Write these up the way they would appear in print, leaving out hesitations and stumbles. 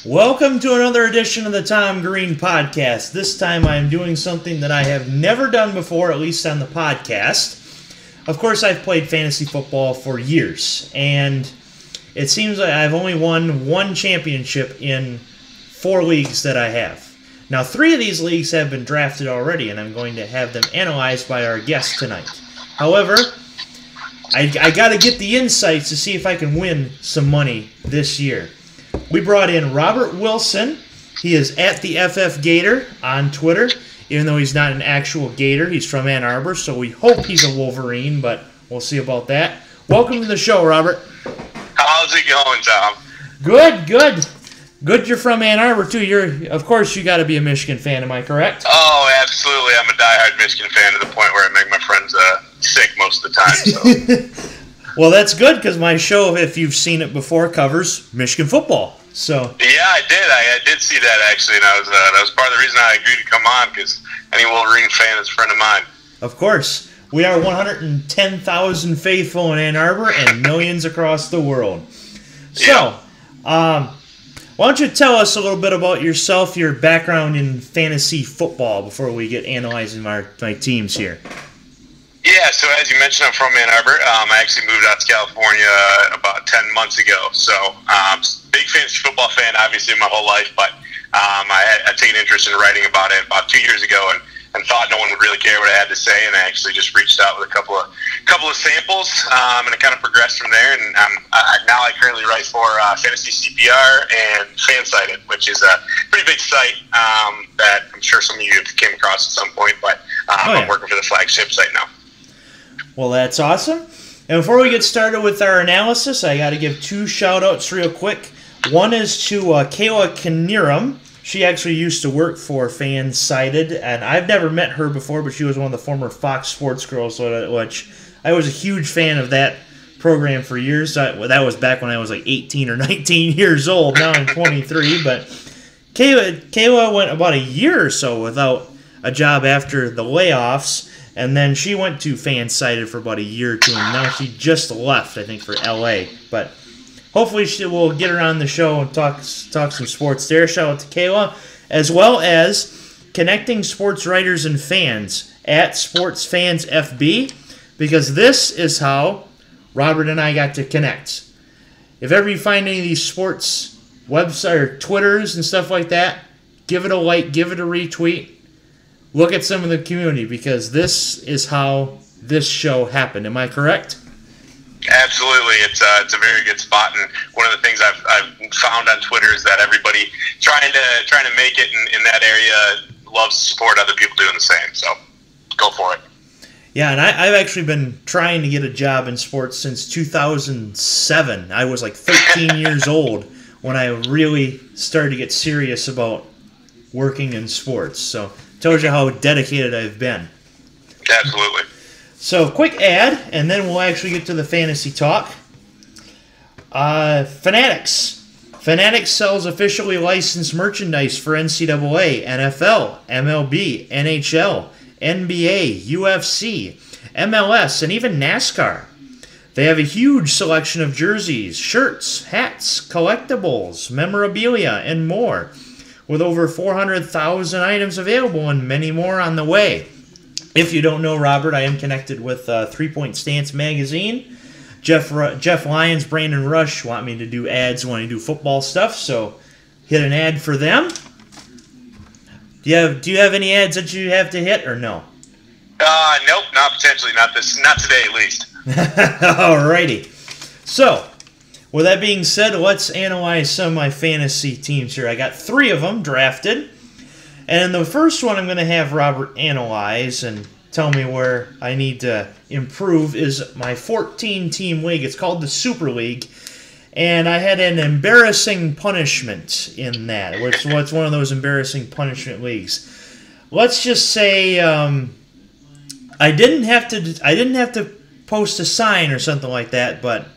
Welcome to another edition of the Tom Green Podcast. This time I am doing something that I have never done before, at least on the podcast. Of course, I've played fantasy football for years, and it seems like I've only won one championship in 4 leagues that I have. Now, 3 of these leagues have been drafted already, and I'm going to have them analyzed by our guest tonight. However, I got to get the insights to see if I can win some money this year. We brought in Robert Wilson. He is at the FF Gator on Twitter. Even though he's not an actual Gator, he's from Ann Arbor, so we hope he's a Wolverine, but we'll see about that. Welcome to the show, Robert. How's it going, Tom? Good. Good you're from Ann Arbor, too. Of course, you got to be a Michigan fan, am I correct? Oh, absolutely. I'm a diehard Michigan fan to the point where I make my friends sick most of the time. So. Well, that's good, because my show, if you've seen it before, covers Michigan football. So yeah, I did. I did see that, actually, and that was part of the reason I agreed to come on, because any Wolverine fan is a friend of mine. Of course. We are 110,000 faithful in Ann Arbor and millions across the world. So, why don't you tell us a little bit about yourself, your background in fantasy football, before we get analyzing my teams here. Yeah, so as you mentioned, I'm from Ann Arbor. I actually moved out to California about 10 months ago. So, big fantasy football fan, obviously, my whole life. But I had taken interest in writing about it about 2 years ago, and thought no one would really care what I had to say. And I actually just reached out with a couple of samples, and it kind of progressed from there. And now I currently write for Fantasy CPR and Fansided, which is a pretty big site that I'm sure some of you have came across at some point. But I'm working for the flagship site now. Well, that's awesome. And before we get started with our analysis, I got to give 2 shout-outs real quick. One is to Kayla Knierim. She actually used to work for Fansided, and I've never met her before, but she was one of the former Fox Sports girls, which I was a huge fan of that program for years. That was back when I was like 18 or 19 years old. Now I'm 23, but Kayla went about a year or so without a job after the layoffs. And then she went to Fansided for about a year or 2, and now she just left, I think, for LA. But hopefully we'll get her on the show and talk some sports there. Shout out to Kayla, as well as connecting sports writers and fans at Sports Fans FB, because this is how Robert and I got to connect. If ever you find any of these sports websites or Twitters and stuff like that, give it a like, give it a retweet. Look at some of the community, because this is how this show happened. Am I correct? Absolutely. It's a very good spot, and one of the things I've found on Twitter is that everybody trying to make it in that area loves to support other people doing the same. So go for it. Yeah, and I've actually been trying to get a job in sports since 2007. I was like 13 years old when I really started to get serious about working in sports. So tells you how dedicated I've been. Absolutely. So, quick ad, and then we'll actually get to the fantasy talk. Fanatics. Fanatics sells officially licensed merchandise for NCAA, NFL, MLB, NHL, NBA, UFC, MLS, and even NASCAR. They have a huge selection of jerseys, shirts, hats, collectibles, memorabilia, and more, with over 400,000 items available and many more on the way. If you don't know Robert, I am connected with 3 Point Stance magazine. Jeff Lyons, Brandon Rush want me to do ads when I do football stuff, so hit an ad for them. Do you have any ads that you have to hit, or no? Nope, not potentially. Not today, at least. Alrighty. So, with that being said, let's analyze some of my fantasy teams here. I got 3 of them drafted. And the first one I'm going to have Robert analyze and tell me where I need to improve is my 14-team league. It's called the Super League. And I had an embarrassing punishment in that. It's one of those embarrassing punishment leagues. Let's just say I didn't have to post a sign or something like that, but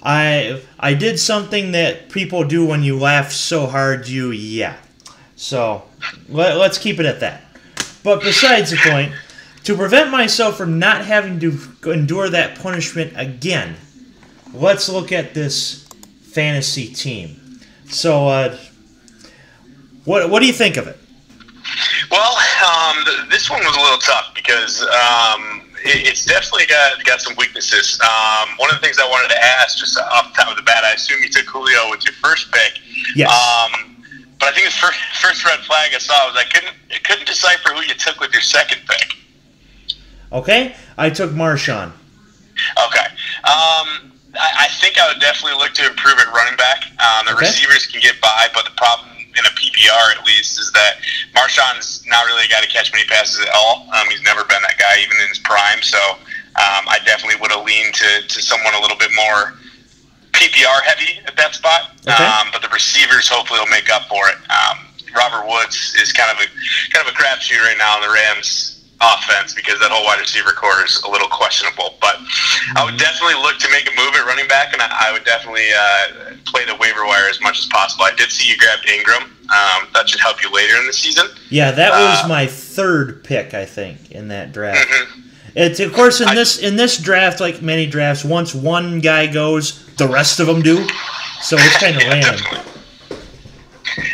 I did something that people do when you laugh so hard So let's keep it at that. But besides the point, to prevent myself from not having to endure that punishment again, let's look at this fantasy team. So, what do you think of it? Well, this one was a little tough because it's definitely got some weaknesses. One of the things I wanted to ask, just off the top of the bat, I assume you took Julio with your first pick. Yes. But I think the first red flag I saw was I couldn't decipher who you took with your second pick. Okay, I took Marshawn. Okay. I think I would definitely look to improve at running back. The receivers can get by, but the problem in a PPR at least is that Marshawn's not really a guy to catch many passes at all. He's never been that guy even in his prime. So I definitely would have leaned to someone a little bit more PPR heavy at that spot. Okay. But the receivers hopefully will make up for it. Robert Woods is kind of a crapshoot right now in the Rams offense because that whole wide receiver core is a little questionable. But I would definitely look to make a move at running back, and I would definitely play the waiver wire as much as possible. I did see you grabbed Ingram. That should help you later in the season. Yeah, that was my third pick, I think, in that draft. Mm-hmm. It's, of course, in this draft, like many drafts, once one guy goes, the rest of them do. So it's kind of random. Definitely.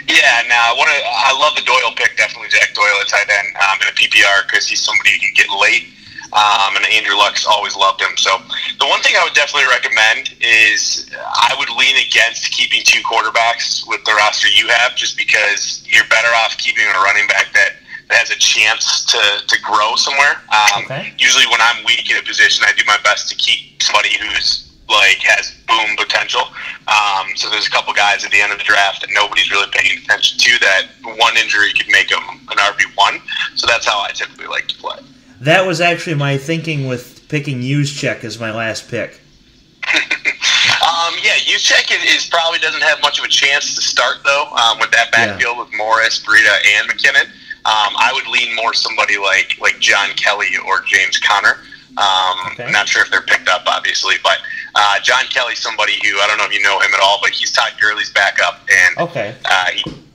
Yeah, I love the Doyle pick, definitely Jack Doyle at tight end in a PPR because he's somebody you can get late, and Andrew Luck's always loved him. So the one thing I would definitely recommend is I would lean against keeping two quarterbacks with the roster you have just because you're better off keeping a running back that has a chance to grow somewhere. Usually when I'm weak in a position, I do my best to keep somebody who's has boom potential. So there's a couple guys at the end of the draft that nobody's really paying attention to that one injury could make them an RB1. So that's how I typically like to play. That was actually my thinking with picking Juszczyk as my last pick. Juszczyk is probably doesn't have much of a chance to start though with that backfield with Morris, Breida, and McKinnon. I would lean more somebody like John Kelly or James Conner. I'm not sure if they're picked up, obviously, but John Kelly's somebody who, I don't know if you know him at all, but he's Todd Gurley's backup, and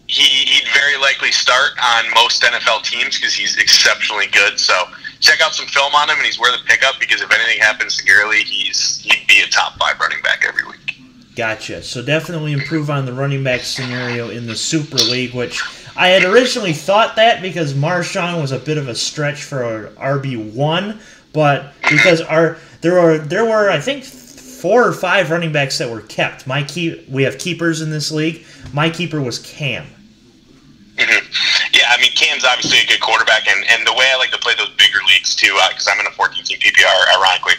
he'd very likely start on most NFL teams because he's exceptionally good. So check out some film on him, and he's worth a pickup because if anything happens to Gurley, he'd be a top 5 running back every week. Gotcha. So definitely improve on the running back scenario in the Super League, which I had originally thought that because Marshawn was a bit of a stretch for an RB1, but because there were I think 4 or 5 running backs that were kept. We have keepers in this league. My keeper was Cam. Mm-hmm. Yeah, I mean Cam's obviously a good quarterback, and the way I like to play those bigger leagues too, because I'm in a 14-team PPR, ironically.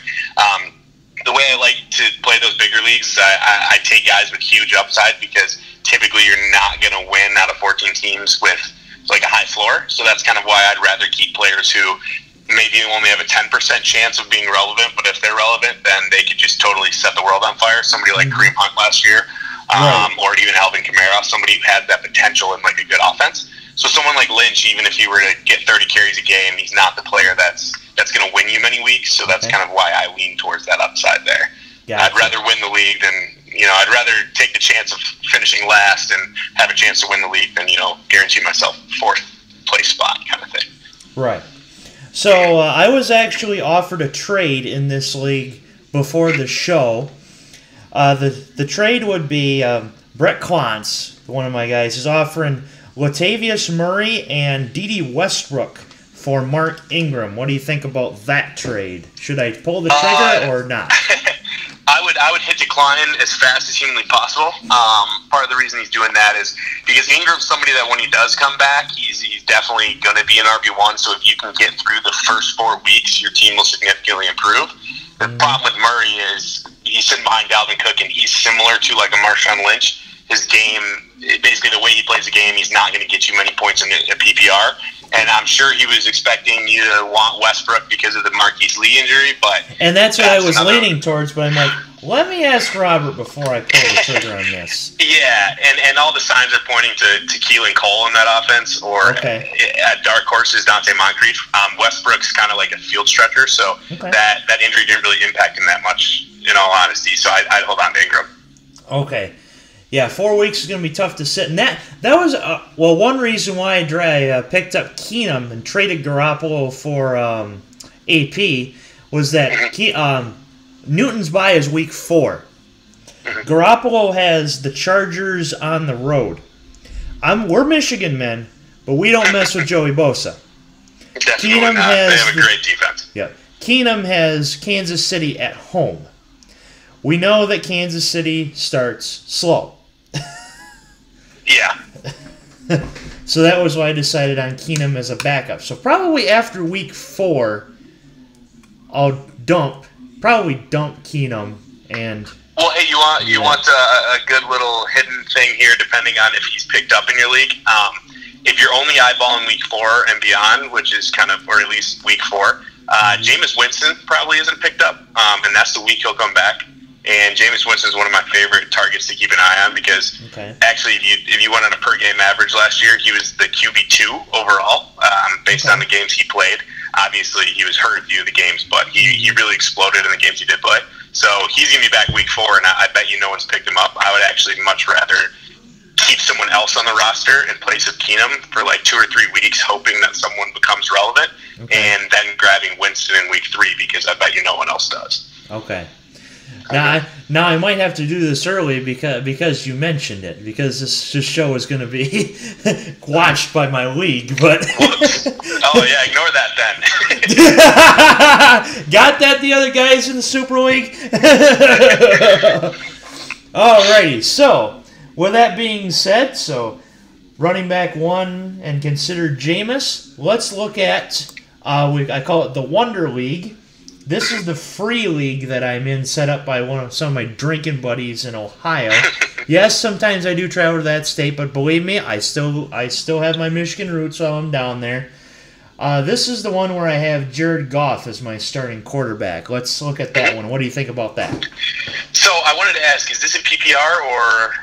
The way I like to play those bigger leagues is I take guys with huge upside because typically you're not going to win out of 14 teams with a high floor. So that's kind of why I'd rather keep players who maybe only have a 10% chance of being relevant, but if they're relevant, then they could just totally set the world on fire. Somebody like Kareem Hunt last year, or even Alvin Kamara, somebody who has that potential in a good offense. So someone like Lynch, even if he were to get 30 carries a game, he's not the player that's going to win you many weeks. So that's kind of why I lean towards that upside there. Gotcha. I'd rather win the league than, I'd rather take the chance of finishing last and have a chance to win the league than, guarantee myself 4th place spot kind of thing. Right. So I was actually offered a trade in this league before the show. The trade would be Brett Klontz, one of my guys, is offering Latavius Murray and Dede Westbrook for Mark Ingram. What do you think about that trade? Should I pull the trigger or not? I would hit decline as fast as humanly possible. Part of the reason he's doing that is because Ingram's somebody that when he does come back, he's definitely going to be an RB1. So if you can get through the first 4 weeks, your team will significantly improve. The problem with Murray is he's sitting behind Dalvin Cook, and he's similar to like a Marshawn Lynch. His game, basically the way he plays the game, he's not going to get you many points in a PPR. And I'm sure he was expecting you to want Westbrook because of the Marquise Lee injury, and that's what I was leaning towards. But I'm like, let me ask Robert before I pull the trigger on this. Yeah, and all the signs are pointing to Keelan Cole in that offense, or at dark horses Dante Moncrief. Westbrook's kind of like a field stretcher, so that injury didn't really impact him that much, in all honesty. So I'd hold on to Ingram. Okay. Yeah, 4 weeks is going to be tough to sit. And that was, one reason why I picked up Keenum and traded Garoppolo for AP was that Newton's bye is week 4. Garoppolo has the Chargers on the road. We're Michigan men, but we don't mess with Joey Bosa. Definitely not. They have a great defense. Yeah. Keenum has Kansas City at home. We know that Kansas City starts slow. Yeah. So that was why I decided on Keenum as a backup. So probably after week 4, I'll probably dump Keenum and. Well, hey, you want a good little hidden thing here, depending on if he's picked up in your league. If you're only eyeballing week 4 and beyond, which is kind of, or at least week 4, Jameis Winston probably isn't picked up, and that's the week he'll come back. And Jameis Winston is one of my favorite targets to keep an eye on because actually, if you went on a per game average last year, he was the QB2 overall based on the games he played. Obviously, he was hurt a few of the games, but he really exploded in the games he did play. So he's going to be back week 4, and I bet you no one's picked him up. I would actually much rather keep someone else on the roster in place of Keenum for like 2 or 3 weeks, hoping that someone becomes relevant, and then grabbing Winston in week 3 because I bet you no one else does. Okay. Now I might have to do this early because you mentioned it, because this show is going to be watched by my league. But oh yeah, ignore that then. Got that, the other guys in the Super League? Alrighty, so with that being said, so running back 1 and considered Jameis, let's look at, I call it the Wonder League. This is the free league that I'm in, set up by some of my drinking buddies in Ohio. Yes, sometimes I do travel to that state, but believe me, I still have my Michigan roots while I'm down there. This is the one where I have Jared Goff as my starting quarterback. Let's look at that one. What do you think about that? So I wanted to ask, is this a PPR or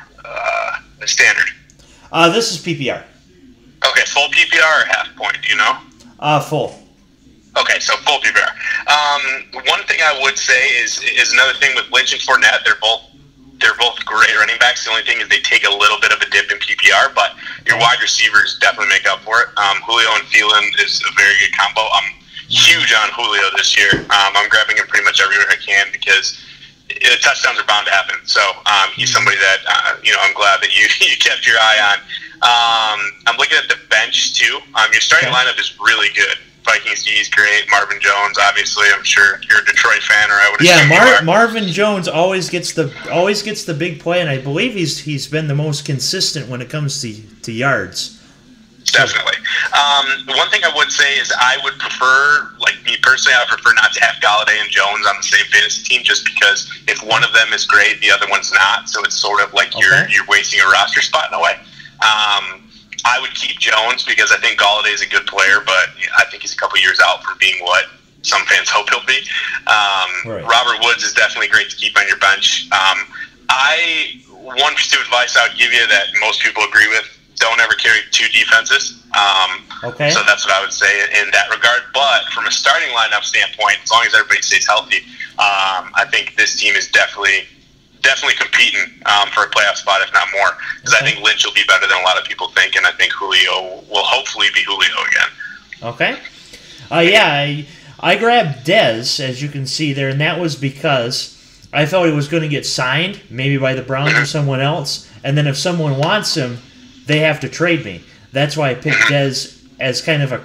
a standard? This is PPR. Okay, full PPR or half point, do you know? Full. Okay, so full PPR. One thing I would say is another thing with Lynch and Fournette. They're both great running backs. The only thing is they take a little bit of a dip in PPR, but your wide receivers definitely make up for it. Julio and Thielen is a very good combo. I'm huge on Julio this year. I'm grabbing him pretty much everywhere I can because touchdowns are bound to happen. So he's somebody that I'm glad that you kept your eye on. I'm looking at the bench too. Your starting lineup is really good. Vikings D is great. Marvin Jones, obviously, I'm sure you're a Detroit fan, or I would assume you are. Marvin Jones always gets the big play, and I believe he's been the most consistent when it comes to yards. Definitely. One thing I would say is I would prefer, like me personally, I would prefer not to have Galladay and Jones on the same fantasy team, just because if one of them is great, the other one's not. So it's sort of like you're wasting a roster spot in a way. I would keep Jones because I think Galladay is a good player, but I think he's a couple years out from being what some fans hope he'll be. Robert Woods is definitely great to keep on your bench. One piece of advice I would give you that most people agree with: don't ever carry 2 defenses. So that's what I would say in that regard. But from a starting lineup standpoint, as long as everybody stays healthy, I think this team is definitely competing for a playoff spot, if not more, because I think Lynch will be better than a lot of people think, and I think Julio will hopefully be Julio again. Okay. I grabbed Dez, as you can see there, and that was because I thought he was going to get signed, maybe by the Browns or someone else, and then if someone wants him, they have to trade me. That's why I picked Dez as kind of a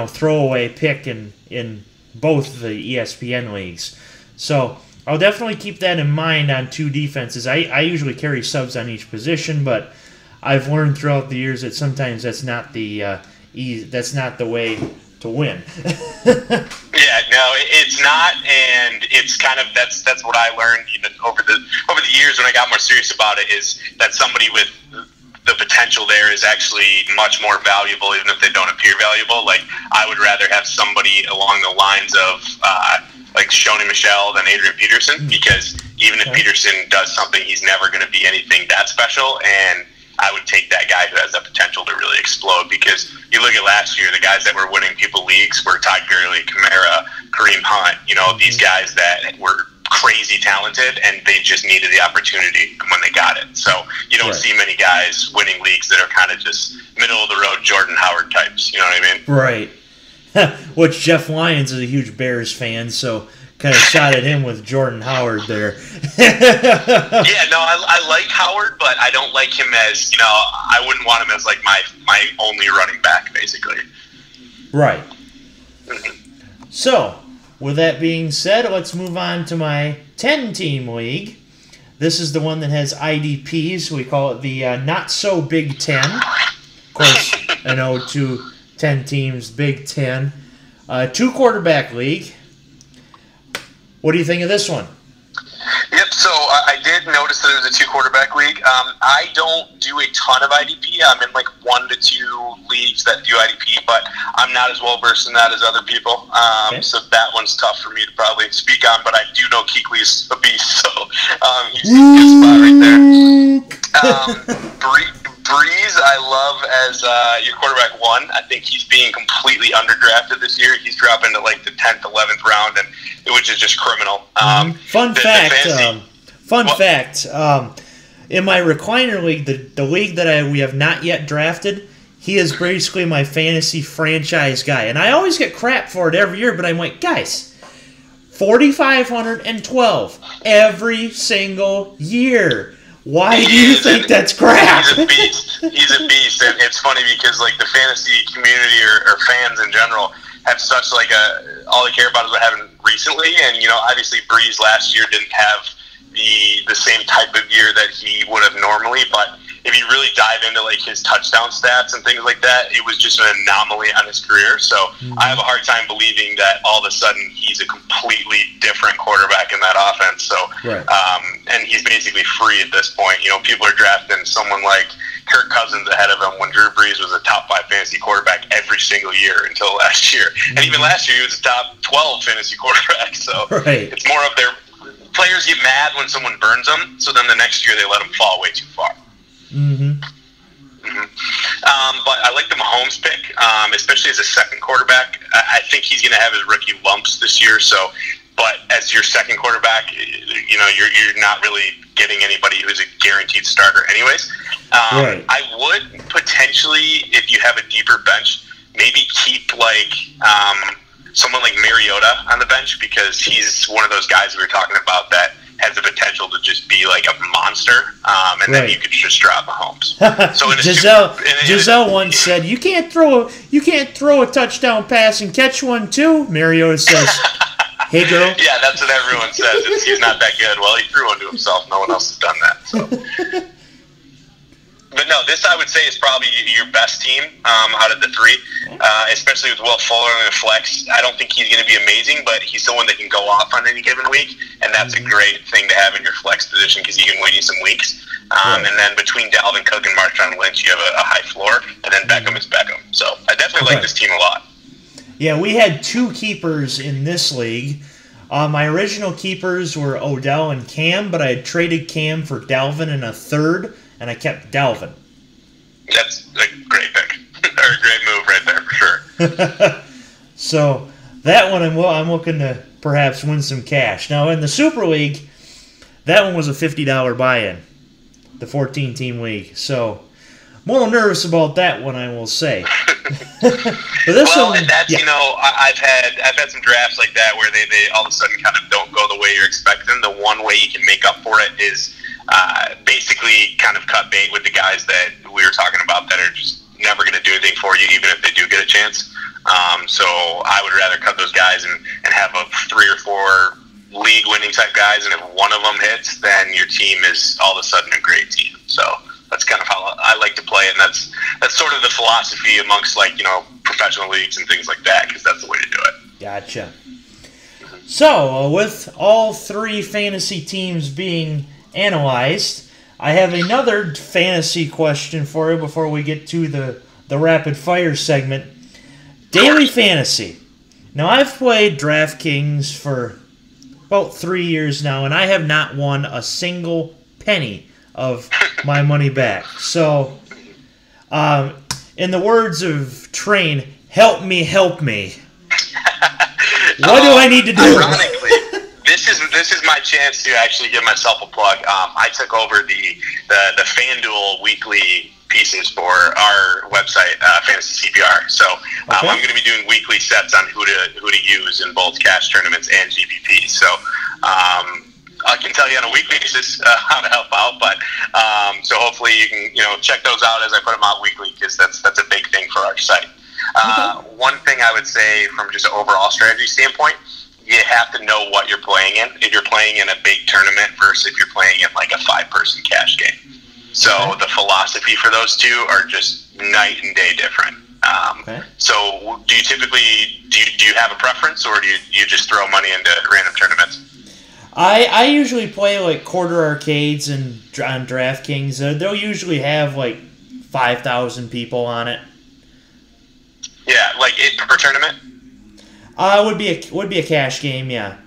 throwaway pick in both the ESPN leagues. So I'll definitely keep that in mind on 2 defenses. I usually carry subs on each position, but I've learned throughout the years that sometimes that's not the way to win. Yeah, no, it's not, and it's kind of that's what I learned even over the years when I got more serious about it, is that somebody with the potential there is actually much more valuable, even if they don't appear valuable. Like, I would rather have somebody along the lines of like Shoney Michel than Adrian Peterson, because even if Peterson does something, he's never going to be anything that special, and I would take that guy who has the potential to really explode, because you look at last year, the guys that were winning people leagues were Todd Gurley, Kamara, Kareem Hunt, these guys that were crazy talented, and they just needed the opportunity when they got it. So you don't see many guys winning leagues that are kind of just middle-of-the-road Jordan Howard types, you know what I mean? Right. Which Jeff Lyons is a huge Bears fan, so kind of shot at him with Jordan Howard there. Yeah, no, I like Howard, but I don't like him as, I wouldn't want him as like my only running back, basically. Right. So, with that being said, let's move on to my 10-team league. This is the one that has IDPs. We call it the Not-So-Big Ten. Of course, I know 10 teams, Big Ten. 2-quarterback league. What do you think of this one? Yep, so I did notice that it was a 2-quarterback league. I don't do a ton of IDP. I'm in like 1 to 2 leagues that do IDP, but I'm not as well versed in that as other people. Okay. So that one's tough for me to probably speak on, but I do know Kuechly's a beast, so he's a good spot right there. Breeze, I love as your quarterback 1. I think he's being completely underdrafted this year. He's dropping to like the 10th, 11th round, which is just criminal. Fun fact, in my recliner league, the league that we have not yet drafted, he is basically my fantasy franchise guy. And I always get crap for it every year, but I'm like, guys, 4,512 every single year. Why do you think that's crap? He's a beast. He's a beast, and it's funny because like the fantasy community or fans in general have such like all they care about is what happened recently, and obviously Breeze last year didn't have the same type of year that he would have normally, but if you really dive into like his touchdown stats and things like that, it was just an anomaly on his career. So I have a hard time believing that all of a sudden he's a completely different quarterback in that offense. So, right. And he's basically free at this point. People are drafting someone like Kirk Cousins ahead of him when Drew Brees was a top 5 fantasy quarterback every single year until last year. And even last year he was a top 12 fantasy quarterback. So It's more of their players get mad when someone burns them. So then the next year they let them fall way too far. But I like the Mahomes pick, especially as a second quarterback. I think he's going to have his rookie lumps this year. So, but as your second quarterback, you're not really getting anybody who's a guaranteed starter, anyways. Right. I would potentially, if you have a deeper bench, maybe keep like someone like Mariota on the bench because he's one of those guys we were talking about that has the potential to just be like a monster, and then you could just drop Mahomes. So Giselle once said, "You can't throw a touchdown pass and catch one too." Mariota says, "Hey girl." Yeah, that's what everyone says. He's not that good. Well, he threw one to himself. No one else has done that. So. But no, this I would say is probably your best team out of the 3, especially with Will Fuller in the flex. I don't think he's going to be amazing, but he's someone that can go off on any given week, and that's a great thing to have in your flex position because he can win you some weeks. And then between Dalvin Cook and Marshawn Lynch, you have a high floor, and then Beckham is Beckham. So I definitely like this team a lot. Yeah, we had 2 keepers in this league. My original keepers were Odell and Cam, but I had traded Cam for Dalvin in a third, and I kept Dalvin. That's a great pick. Or a great move right there, for sure. So, that one I'm looking to perhaps win some cash. Now, in the Super League, that one was a $50 buy-in, the 14-team league. So, I'm a little nervous about that one, I will say. But this one, and that's, I've had some drafts like that where they all of a sudden kind of don't go the way you're expecting. The one way you can make up for it is basically kind of cut bait with the guys that we were talking about that are just never going to do anything for you, even if they do get a chance. So I would rather cut those guys and have a 3 or 4 league-winning type guys, and if one of them hits, then your team is all of a sudden a great team. So that's kind of how I like to play, and that's sort of the philosophy amongst professional leagues and things like that, because that's the way to do it. Gotcha. So with all 3 fantasy teams being analyzed, I have another fantasy question for you before we get to the rapid fire segment. Daily fantasy. Now, I've played DraftKings for about 3 years now, and I have not won a single penny of my money back. So, in the words of Train, help me, help me. What do I need to do? Ironically, this is my chance to actually give myself a plug. I took over the FanDuel weekly pieces for our website, Fantasy CPR. So I'm going to be doing weekly sets on who to use in both cash tournaments and GPP. MVP. So I can tell you on a weekly basis how to help out, but so hopefully you can check those out as I put them out weekly, because that's a big thing for our site. One thing I would say from just an overall strategy standpoint, you have to know what you're playing in. If you're playing in a big tournament versus if you're playing in like a 5-person cash game. So the philosophy for those two are just night and day different. So do you typically, do you have a preference, or do you just throw money into random tournaments? I usually play like quarter arcades and on DraftKings. They'll usually have like 5,000 people on it. Yeah, like it per tournament? Would be a cash game, yeah.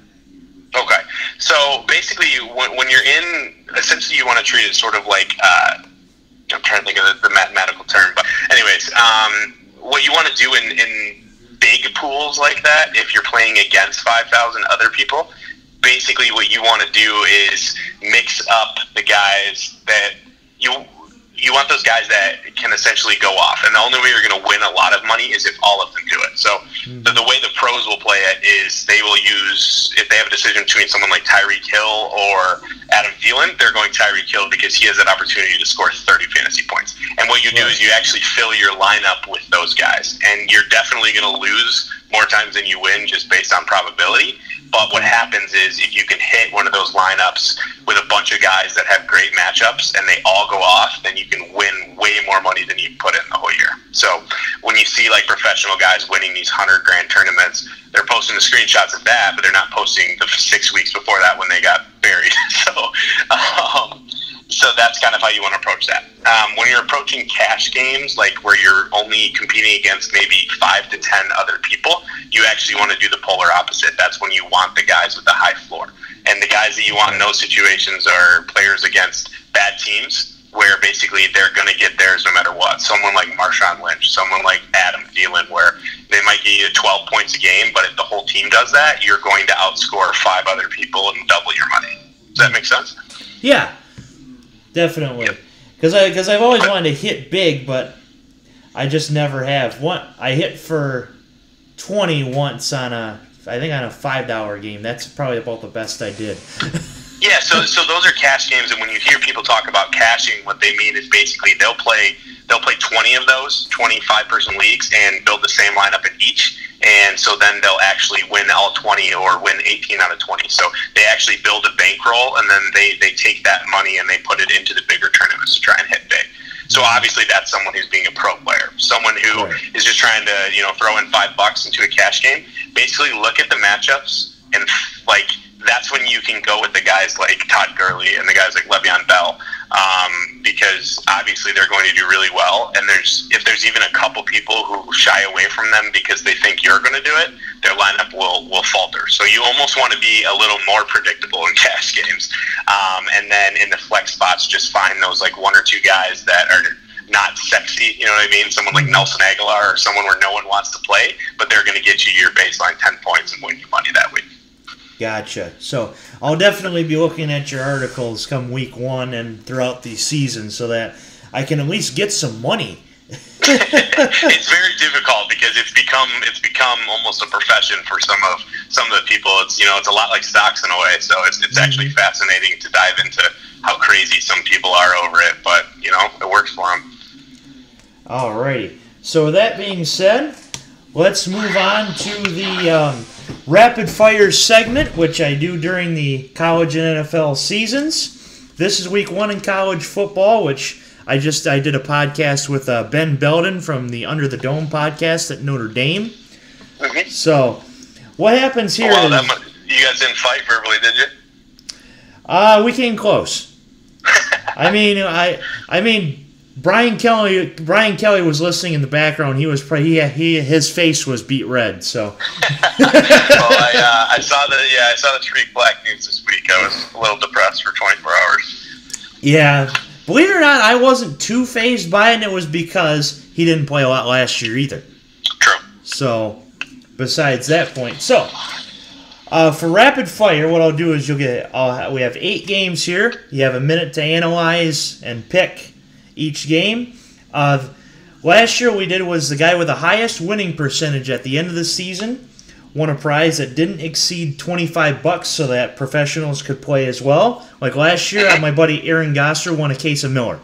Okay. So basically, when you're in, essentially you want to treat it sort of like, I'm trying to think of the mathematical term, but anyways, what you want to do in big pools like that, if you're playing against 5,000 other people, basically what you want to do is mix up the guys that you want those guys that can essentially go off, and the only way you're going to win a lot of money is if all of them do it. So the way the pros will play it is they will use, if they have a decision between someone like Tyreek Hill or Adam Thielen, they're going Tyreek Hill because he has that opportunity to score 30 fantasy points. And what you do is you actually fill your lineup with those guys, and you're definitely going to lose more times than you win just based on probability. But what happens is if you can hit one of those lineups with a bunch of guys that have great matchups and they all go off, then you can win way more money than you put in the whole year. So when you see like professional guys winning these $100,000 tournaments, they're posting the screenshots of that, but they're not posting the 6 weeks before that when they got buried. So that's kind of how you want to approach that. When you're approaching cash games, like where you're only competing against maybe 5 to 10 other people, you actually want to do the polar opposite. That's when you want the guys with the high floor. And the guys that you want in those situations are players against bad teams, where basically they're going to get theirs no matter what. Someone like Marshawn Lynch, someone like Adam Thielen, where they might give you 12 points a game, but if the whole team does that, you're going to outscore 5 other people and double your money. Does that make sense? Yeah. Definitely, because I've always wanted to hit big, but I just never have. I hit for 20 once on a $5 game. That's probably about the best I did. Yeah, so those are cash games, and when you hear people talk about cashing, what they mean is basically they'll play 20 of those 25-person leagues and build the same lineup in each, and so then they'll actually win all 20 or win 18 out of 20. So they actually build a bankroll, and then they take that money and they put it into the bigger tournaments to try and hit big. So obviously that's someone who's being a pro player. Someone who is just trying to throw in $5 into a cash game. Basically look at the matchups, and like that's when you can go with the guys like Todd Gurley and the guys like Le'Veon Bell, because obviously they're going to do really well. And if there's even a couple people who shy away from them because they think you're going to do it, their lineup will falter. So you almost want to be a little more predictable in cash games. And then in the flex spots, just find those like 1 or 2 guys that are not sexy, you know what I mean? Someone like Nelson Aguilar, or someone where no one wants to play, but they're going to get you your baseline 10 points and win you money that week. Gotcha. So I'll definitely be looking at your articles come week 1 and throughout the season so that I can at least get some money. It's very difficult because it's become almost a profession for some of the people. It's it's a lot like stocks in a way. So it's actually fascinating to dive into how crazy some people are over it, but it works for them. Alrighty. So with that being said, let's move on to the rapid fire segment, which I do during the college and NFL seasons. This is week 1 in college football, which I did a podcast with Ben Belden from the Under the Dome podcast at Notre Dame. Mm-hmm. So what happens here is... you guys didn't fight verbally, did you? We came close. I mean, Brian Kelly was listening in the background. His face was beat red. So. Well, I saw the Tariq Black news this week. I was a little depressed for 24 hours. Yeah, believe it or not, I wasn't too fazed by it, and it was because he didn't play a lot last year either. True. So, besides that point, for rapid fire, what I'll do is we have 8 games here. You have a minute to analyze and pick each game. Last year we did was the guy with the highest winning percentage at the end of the season won a prize that didn't exceed $25 so that professionals could play as well. Like last year, my buddy Aaron Gosser won a case of Miller.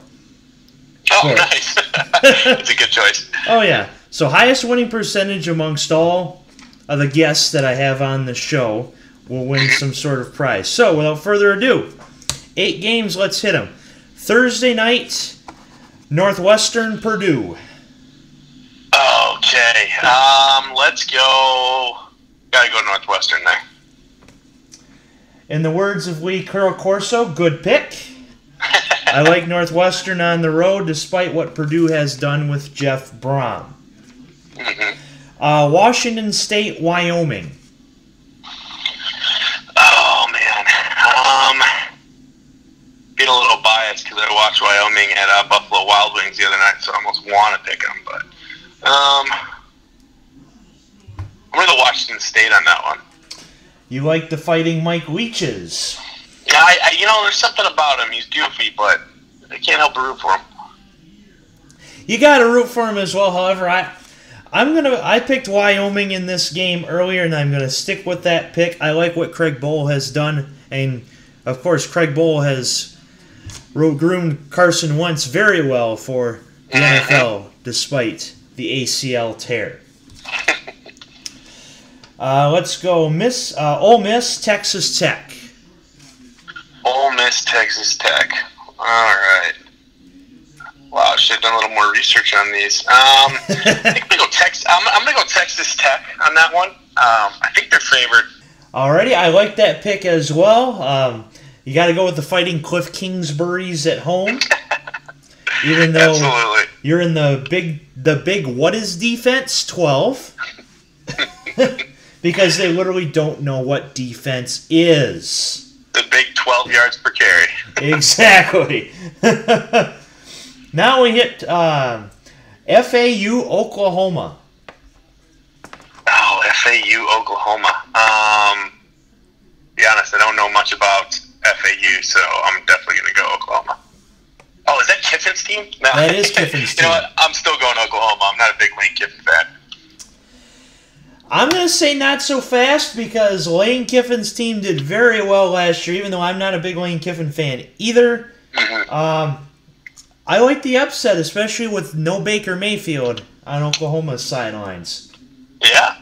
Oh, nice. That's a good choice. Oh, yeah. So highest winning percentage amongst all of the guests that I have on the show will win some sort of prize. So without further ado, 8 games, let's hit them. Thursday night, Northwestern, Purdue. Okay. Let's go. Gotta go Northwestern there. In the words of Lee Curl Corso, good pick. I like Northwestern on the road, despite what Purdue has done with Jeff Brom. Washington State, Wyoming. Oh, man. Being a little biased because I watched Wyoming at Buffalo Wild Wings the other night, so I almost want to pick them. But I'm going to Washington State on that one. You like the Fighting Mike Leaches. Yeah, there's something about him. He's goofy, but I can't help but root for him. You got to root for him as well. However, I picked Wyoming in this game earlier, and I'm going to stick with that pick. I like what Craig Bohl has done, and of course, Craig Bohl has groomed Carson Wentz very well for the NFL, despite the ACL tear. Let's go, Ole Miss, Texas Tech. Ole Miss, Texas Tech. All right. Wow, I should have done a little more research on these. I think I'm gonna go Texas Tech on that one. I think they're favored. Alrighty, I like that pick as well. You got to go with the Fighting Cliff Kingsburys at home, even though Absolutely. You're in the big what is defense 12, because they literally don't know what defense is. The big 12 yards per carry. Exactly. Now we hit FAU, Oklahoma. Oh, FAU, Oklahoma. Be honest, I don't know much about FAU, so I'm definitely going to go Oklahoma. Oh, is that Kiffin's team? No. That is Kiffin's team. You know what? I'm still going Oklahoma. I'm not a big Lane Kiffin fan. I'm going to say not so fast because Lane Kiffin's team did very well last year, even though I'm not a big Lane Kiffin fan either. I like the upset, especially with no Baker Mayfield on Oklahoma's sidelines. Yeah,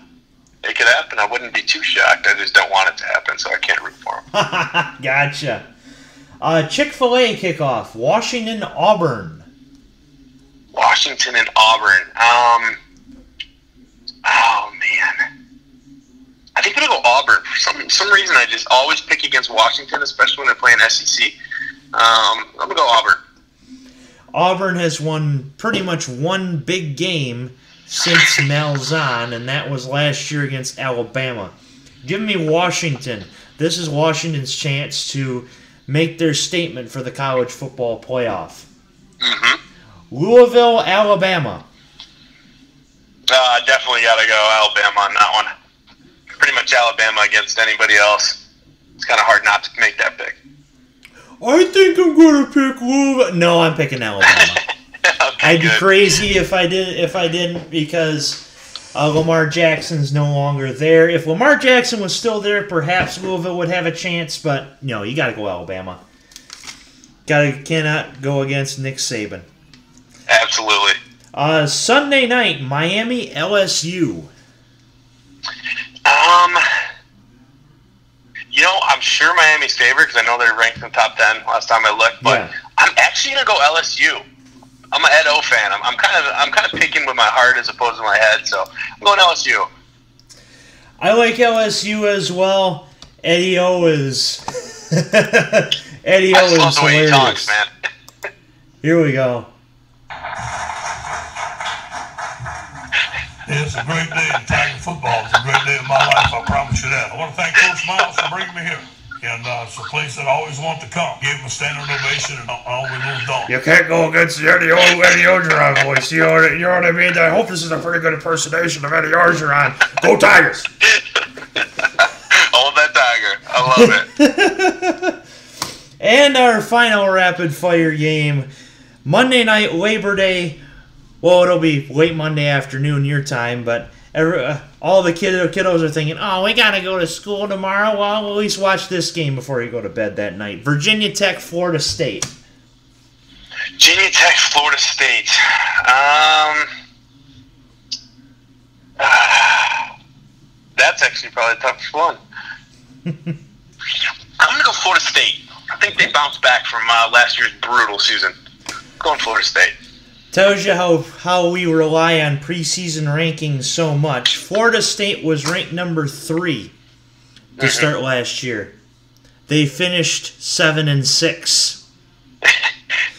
it could happen. I wouldn't be too shocked. I just don't want it to happen, so I can't root for him. Gotcha. Chick-fil-A kickoff, Washington, Auburn. Washington and Auburn. Oh, man. I think I'm going to go Auburn. For some reason, I just always pick against Washington, especially when they're playing SEC. I'm going to go Auburn. Auburn has won pretty much one big game since Malzahn, and that was last year against Alabama. Give me Washington. This is Washington's chance to make their statement for the college football playoff. Louisville, Alabama. Definitely got to go Alabama on that one. Pretty much Alabama against anybody else. It's kind of hard not to make that pick. I think I'm going to pick Louisville. No, I'm picking Alabama. Okay, I'd be crazy if I didn't because Lamar Jackson's no longer there. If Lamar Jackson was still there, perhaps Louisville would have a chance, but no, you got to go Alabama. Cannot go against Nick Saban. Absolutely. Sunday night, Miami, LSU. I'm sure Miami's favored because I know they're ranked in the top 10 last time I looked, but yeah. I'm actually gonna go LSU. I'm an Ed O fan. I'm kind of picking with my heart as opposed to my head, so I'm going LSU. I like LSU as well. Eddie O is Eddie O is love the way hilarious. He talks, man. Here we go. It's a great day in Tiger football. It's a great day in my life, I promise you that. I want to thank Coach Miles for bringing me here. And it's a place that I always want to come. Gave him a standing ovation, and I only moved on. You can't go against the Eddie Orgeron voice. You know what I mean? I hope this is a pretty good impersonation of Eddie Orgeron. Go Tigers! Hold that Tiger. I love it. And our final rapid-fire game, Monday night, Labor Day. Well, it'll be late Monday afternoon your time, but All the kiddos are thinking, oh, we got to go to school tomorrow. Well, we'll at least watch this game before you go to bed that night. Virginia Tech, Florida State. Virginia Tech, Florida State. That's actually probably the toughest one. I'm going to go Florida State. I think they bounced back from last year's brutal season. Going Florida State. Tells you how we rely on preseason rankings so much. Florida State was ranked number 3 to start last year. They finished 7-6.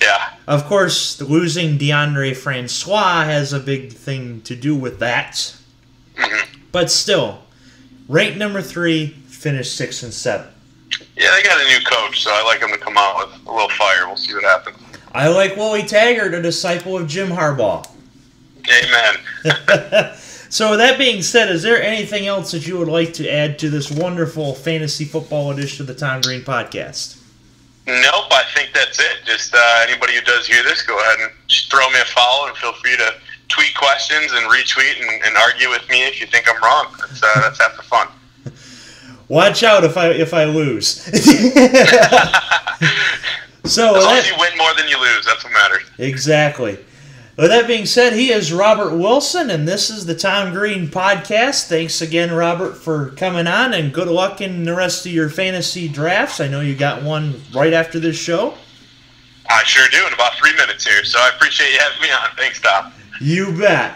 Yeah. Of course, losing DeAndre Francois has a big thing to do with that. But still, ranked number 3, finished 6-7. Yeah, they got a new coach, so I like them to come out with a little fire. We'll see what happens. I like Willie Taggart, a disciple of Jim Harbaugh. Amen. So with that being said, is there anything else that you would like to add to this wonderful fantasy football edition of the Tom Green Podcast? Nope, I think that's it. Just anybody who does hear this, go ahead and just throw me a follow and feel free to tweet questions and retweet and argue with me if you think I'm wrong. That's half the fun. Watch out if I lose. So as long as you win more than you lose, that's what matters. Exactly. With that being said, he is Robert Wilson, and this is the Tom Green Podcast. Thanks again, Robert, for coming on, and good luck in the rest of your fantasy drafts. I know you got one right after this show. I sure do, in about 3 minutes here, so I appreciate you having me on. Thanks, Tom. You bet.